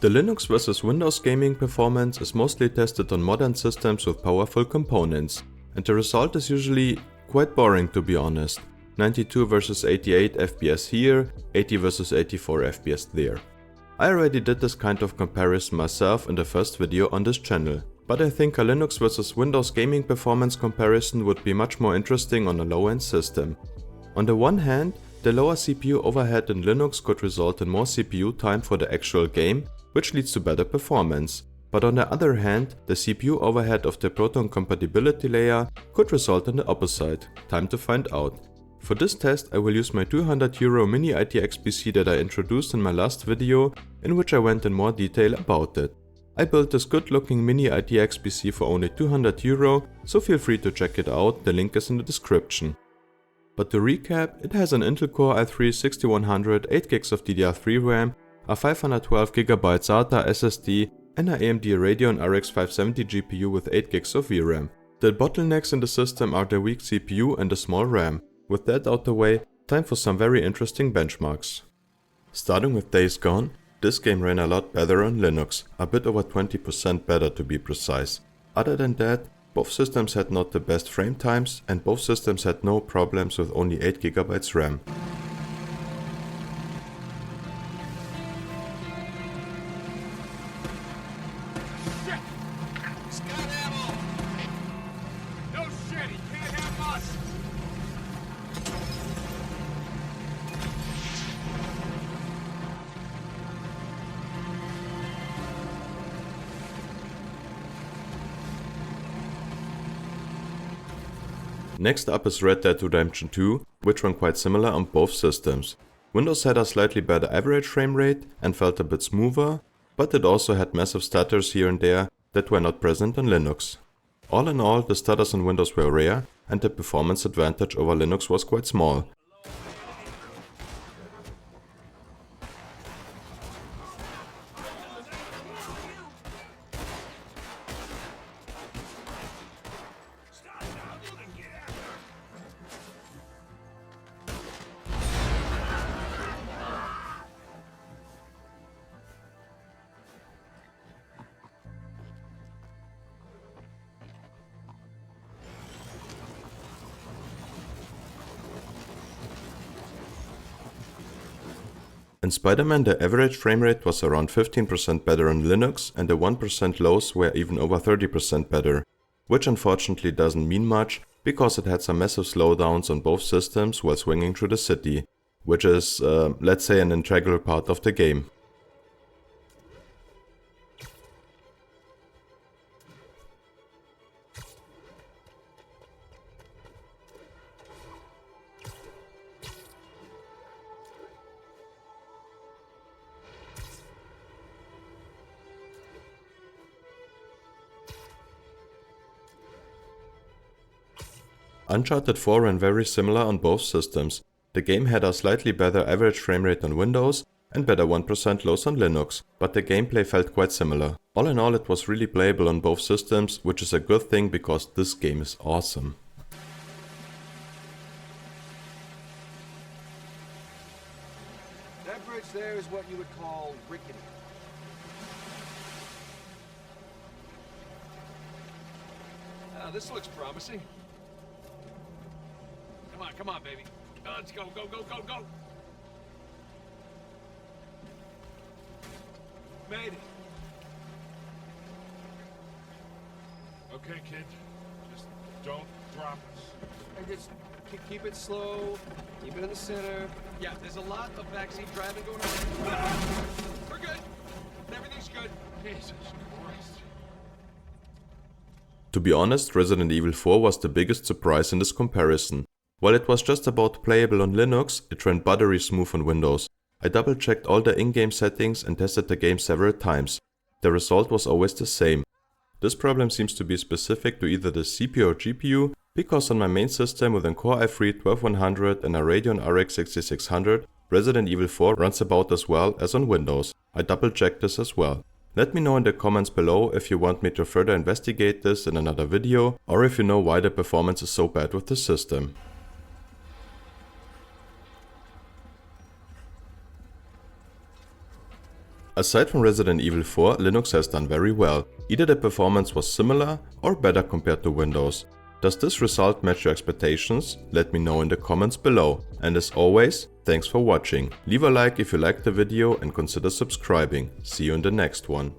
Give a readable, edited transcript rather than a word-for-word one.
The Linux vs Windows gaming performance is mostly tested on modern systems with powerful components, and the result is usually quite boring, to be honest. 92 vs 88 FPS here, 80 vs 84 FPS there. I already did this kind of comparison myself in the first video on this channel, but I think a Linux vs Windows gaming performance comparison would be much more interesting on a low-end system. On the one hand, the lower CPU overhead in Linux could result in more CPU time for the actual game, which leads to better performance. But on the other hand, the CPU overhead of the Proton compatibility layer could result in the opposite. Time to find out. For this test I will use my €200 mini ITX PC that I introduced in my last video, in which I went in more detail about it. I built this good looking mini ITX PC for only €200, so feel free to check it out, the link is in the description. But to recap, it has an Intel Core i3-6100, 8GB of DDR3 RAM, a 512GB SATA SSD and an AMD Radeon RX 570 GPU with 8GB of VRAM. The bottlenecks in the system are the weak CPU and the small RAM. With that out the way, time for some very interesting benchmarks. Starting with Days Gone, this game ran a lot better on Linux, a bit over 20% better to be precise. Other than that, both systems had not the best frame times and both systems had no problems with only 8GB RAM. Next up is Red Dead Redemption 2, which ran quite similar on both systems. Windows had a slightly better average frame rate and felt a bit smoother, but it also had massive stutters here and there that were not present on Linux. All in all, the stutters on Windows were rare and the performance advantage over Linux was quite small. In Spider-Man the average frame rate was around 15% better on Linux and the 1% lows were even over 30% better, which unfortunately doesn't mean much because it had some massive slowdowns on both systems while swinging through the city, which is, let's say, an integral part of the game. Uncharted 4 ran very similar on both systems. The game had a slightly better average frame rate on Windows and better 1% lows on Linux, but the gameplay felt quite similar. All in all, it was really playable on both systems, which is a good thing because this game is awesome. That bridge there is what you would call rickety. This looks promising. Come on, baby. Let's go, go, go, go, go. Made it. Okay, kid. Just don't drop us. And just keep it slow. Keep it in the center. Yeah, there's a lot of backseat driving going on. We're good. Everything's good. Jesus Christ. To be honest, Resident Evil 4 was the biggest surprise in this comparison. While it was just about playable on Linux, it ran buttery smooth on Windows. I double checked all the in-game settings and tested the game several times. The result was always the same. This problem seems to be specific to either the CPU or GPU, because on my main system with a Core i3-12100 and a Radeon RX 6600, Resident Evil 4 runs about as well as on Windows. I double checked this as well. Let me know in the comments below if you want me to further investigate this in another video, or if you know why the performance is so bad with the system. Aside from Resident Evil 4, Linux has done very well. Either the performance was similar or better compared to Windows. Does this result match your expectations? Let me know in the comments below. And as always, thanks for watching. Leave a like if you liked the video and consider subscribing. See you in the next one.